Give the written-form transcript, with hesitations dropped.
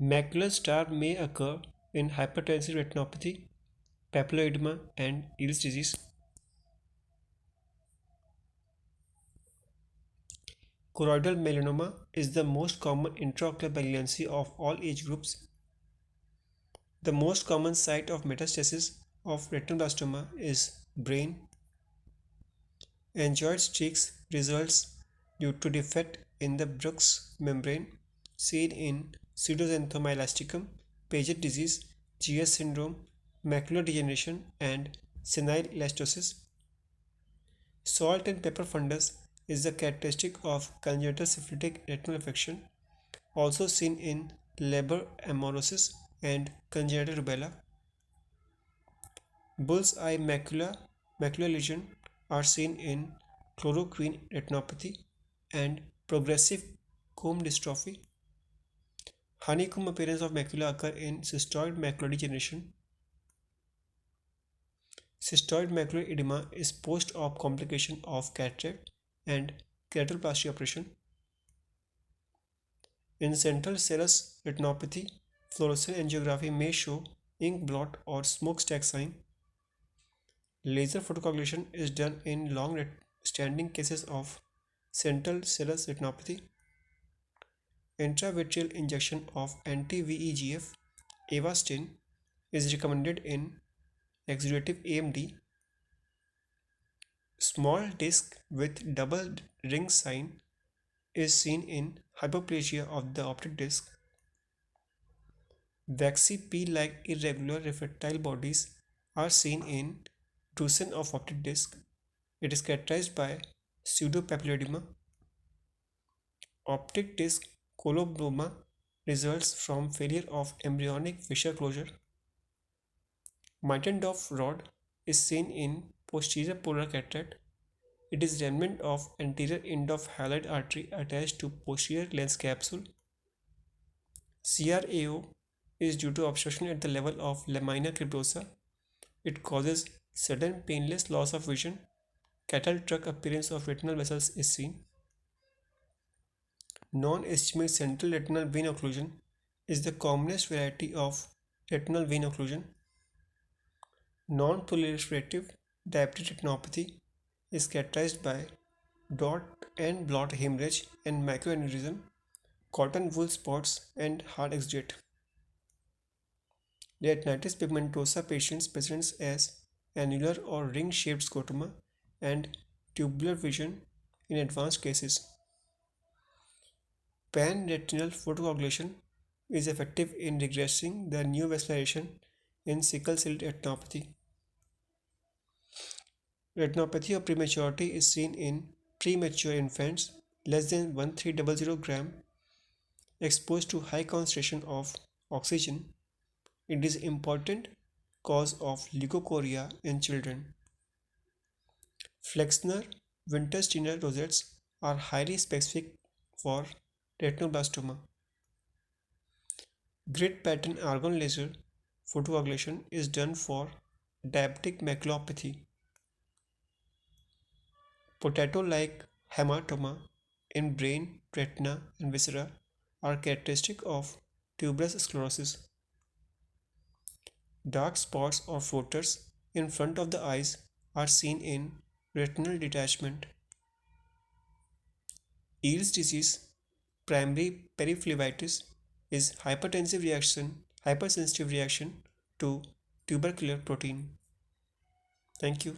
Macular star may occur in hypertensive retinopathy, papilloedema, and Ehlers disease. Choroidal melanoma is the most common intraocular malignancy of all age groups. The most common site of metastasis of retinoblastoma is brain. Angioid streaks results due to defect in the Bruch's membrane seen in pseudoxanthoma elasticum, Paget disease, GS syndrome, macular degeneration, and senile elastosis. Salt and pepper fundus is the characteristic of congenital syphilitic retinal affection, also seen in Leber amaurosis and congenital rubella. Bull's eye macular lesion are seen in chloroquine retinopathy and progressive comb dystrophy. Honeycomb appearance of macula occur in cystoid macular degeneration. Cystoid macular edema is post-op complication of cataract and keratoplasty operation. In central serous retinopathy, fluorescein angiography may show ink blot or smokestack sign. Laser photocoagulation is done in long-standing cases of central serous retinopathy. Intravitreal injection of anti-VEGF Avastin is recommended in exudative AMD. Small disc with double ring sign is seen in hypoplasia of the optic disc. Waxy pea-like irregular refractile bodies are seen in drusen of optic disc. It is characterized by pseudopapilloedema. Optic disc coloboma results from failure of embryonic fissure closure. Mittendorf rod is seen in posterior polar cataract. It is remnant of anterior end of hyaloid artery attached to posterior lens capsule. CRAO is due to obstruction at the level of lamina cryptosa. It causes sudden painless loss of vision. Cattle truck appearance of retinal vessels is seen. Non-ischemic central retinal vein occlusion is the commonest variety of retinal vein occlusion. Non-proliferative diabetic retinopathy is characterized by dot and blot hemorrhage and microaneurysm, cotton wool spots, and hard exudate. Retinitis pigmentosa patients presents as annular or ring-shaped scotoma and tubular vision in advanced cases. Pan-retinal photocoagulation is effective in regressing the neovascularization in sickle cell retinopathy. Retinopathy of prematurity is seen in premature infants less than 1300 gram exposed to high concentration of oxygen. It is important cause of leukocoria in children. Flexner Wintersteiner rosettes are highly specific for retinoblastoma. Grid pattern argon laser photocoagulation is done for diabetic maculopathy. Potato-like hematoma in brain, retina, and viscera are characteristic of tuberous sclerosis. Dark spots or floaters in front of the eyes are seen in retinal detachment. Ehlers disease, primary periphlebitis, is hypersensitive reaction to tubercular protein. Thank you.